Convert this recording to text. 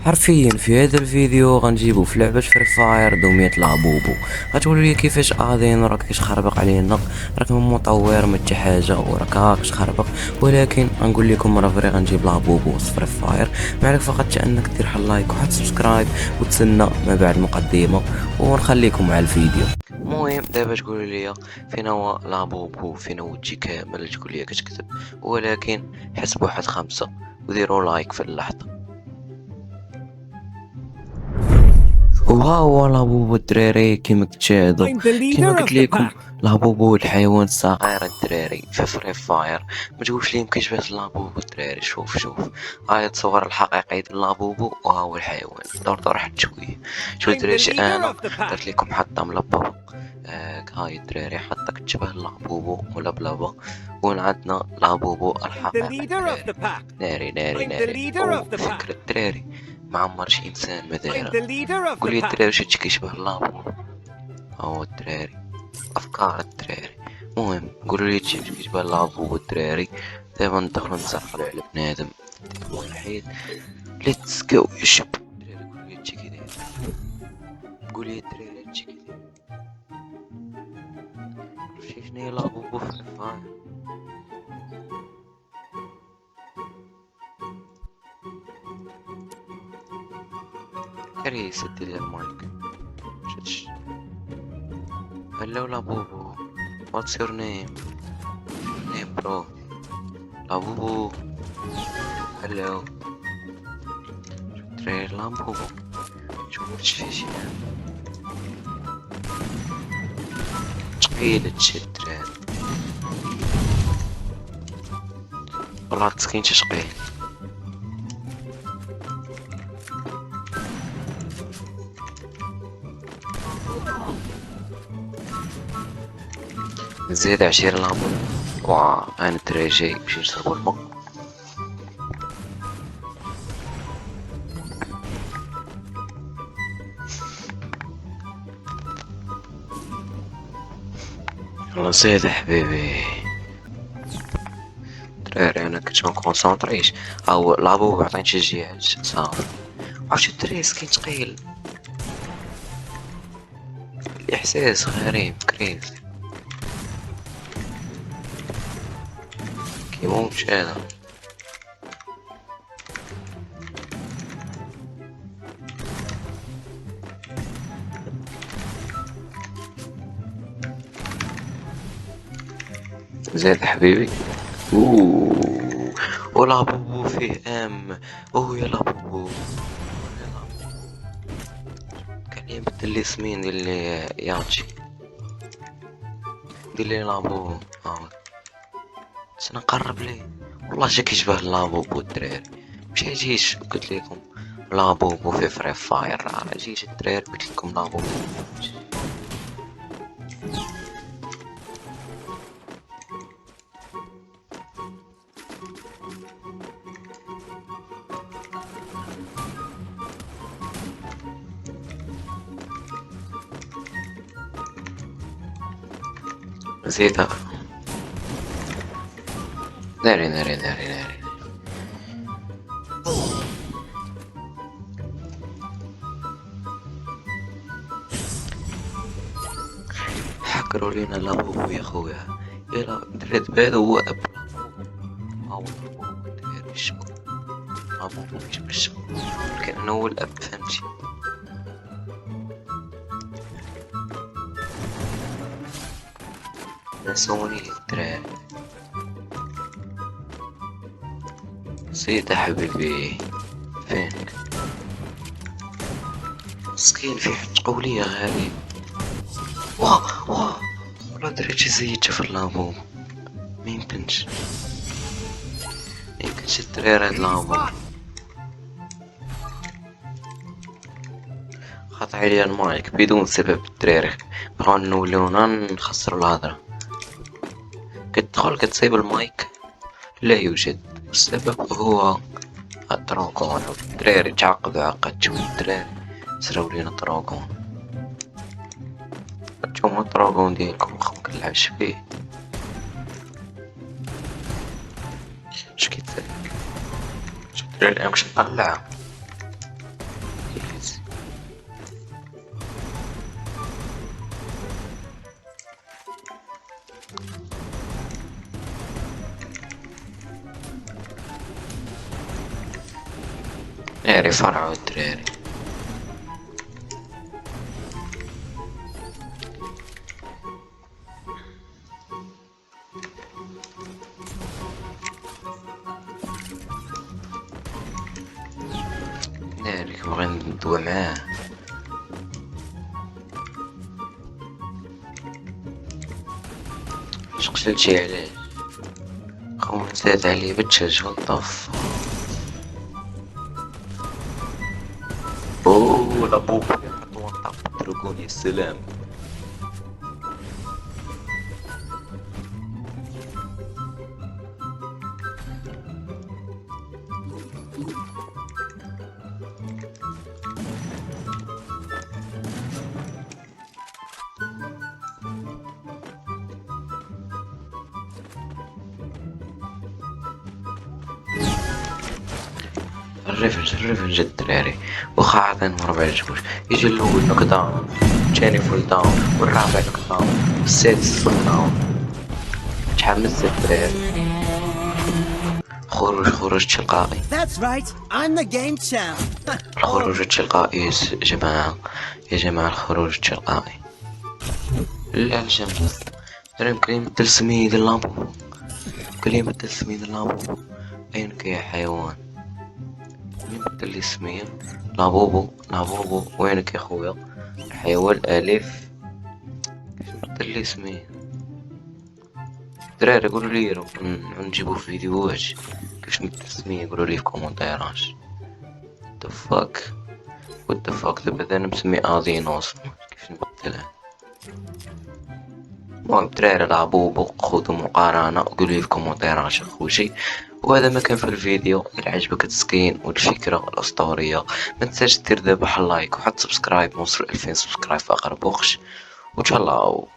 حرفيا في هذا الفيديو غنجيبو في لعبة فري فاير دومية لابوبو. غتقولوا لي كيفاش غاديين راك كيخربق علينا، راك من مطور ما حتى حاجه وراك هاكش خربق، ولكن غنقول لكم راه فري غنجيب لابوبو في فري فاير. ما عليك فقط حتى انك دير حل لايك وحط سبسكرايب وتسنى ما بعد المقدمه، ونخليكم مع الفيديو. المهم دابا تقولوا لي فين هو لابوبو، فين هو تجي كامل، تقول لي كتكتب، ولكن حسبوا واحد 5 وديروا لايك في اللحظه. وها هو لابوبو الدراري كيما كتشاهدوا، I'm the كيما leader قلت of the لكم pack. لابوبو الحيوان الصغير الدراري في فري فاير. ما تقولش لي مكيشبهش لابوبو الدراري. شوف هاي التصور الحقيقي ديال لابوبو وها هو الحيوان. دور حتى شويه. شوف I'm the الدراري leader انا of the pack. درت لكم حتى ملببه. هاي الدراري حتى كتشبه لابوبو ملبلبه. وين عندنا لابوبو I'm the الحقيقي leader of الدراري. the pack. ناري I'm the ناري leader او of the pack. فكرة الدراري ما عمر شي انسان ما I'm دايره. the leader of the قولي pack. الدراري واش هادشي كيشبه لابوبو؟ هو الدراري افكار الدراري. المهم قولوا لي هادشي كيشبه لابوبو الدراري. دابا ندخلو نسرحلو على بنادم وحيد. ليتس جو يا شب. الدراري قولوا لي هادشي كي داير. قولي يا الدراري هادشي كي داير. عرفتي شناهي لابوبو في الفاير؟ كري سدي لي المايك. شتش. هلو لابوبو. واتس يور نيم؟ نيم برو لابوبو. هلو دراري لابوبو. شوف هادشي فيه تقيل هادشي الدراري. والله تسكين تشقيل. زيد 20 لامبو. واه انا الدراري جاي باش نشربو الماء. يلا زيد حبيبي. دراري انا كنت مكونسونطريش. او لابو عطيني تشجيع صافي. عرفتي الدراري سكين تقيل. الاحساس غريب كريز كيموتش هذا. زيد حبيبي. اوه ولابوبو فيه اوه يا لابوبو. كان يبدل لي سمين ديال لي ياتشي ديال لي لابوبو. نقرب ليه. والله جا كيشبه لابوبو الدراري. مشي جيش قلت لكم لابوبو في فري فاير. جيش الدراري قلت لكم لابوبو. زيدها. ناري. حكروا لينا لابوبو يا خويا. يلا دريت بهذا هو اب لابوبو. داير الشكل لابوبو كيشبه الشكل كأنه هو الاب. فهمتي؟ نسوني الدراري. زيد حبيبي. فينك مسكين في قولية غريب. واه والله دريتي زيدت في اللابوبو. ميمكنش الدراري هاد لابوبو. قطع عليا المايك بدون سبب الدراري. بغاو نولونا نخسرو الهضرة. كتدخل كتسيب المايك لا يوجد. السبب هو الدراغون. الدراري تعقدوا عقد. شوف الدراري سراو لينا الدراغون. نتوما الدراغون ديالكم واخا مكنلعبش فيه. اش كيتسالك؟ شوف الدراري باش نطلع. ناري فرعوا الدراري. ناري كنبغي ندوى معاه. شقشلتي عليه خويا زاد عليه بتشاج والطف. اوه لابوب توقع اتركوني السلام. الريفنج الدراري واخا عطينا 4 جوج يجي الاول نوك داون، الثاني فول داون، والرابع نوك داون، والسادس فول داون. متحمس الدراري. خروج تلقائي. That's right, I'm the game champ. الخروج التلقائي يا جماعة، يا جماعة الخروج التلقائي. لا الجماعة درهم كلمة تلسميد اللامبو، كلمة تلسميد اللامبو. أينك يا حيوان؟ مين بدل لي اسمي؟ لابوبو لابوبو وينك يا خويا؟ الحيوان الأليف كيفاش بدل لي اسمي؟ دراري قولوا لي راكم نجيبو في فيديوهات كيفاش نبدل سمية، قولوا لي في كومونتيرات. the fuck what the fuck دابا انا مسمي ادينوس كيفاش نبدلها؟ المهم دراري لعبوا خذوا مقارنة وقولوا لي في كومنتيرات اخوتي. وهذا ما كان في الفيديو. إلا عجبك التسكين والفكرة الأسطورية ما تنساش دير دابا لايك وحط سبسكرايب، نوصل 2000 سبسكرايب في أقرب وقت. وتهلاو.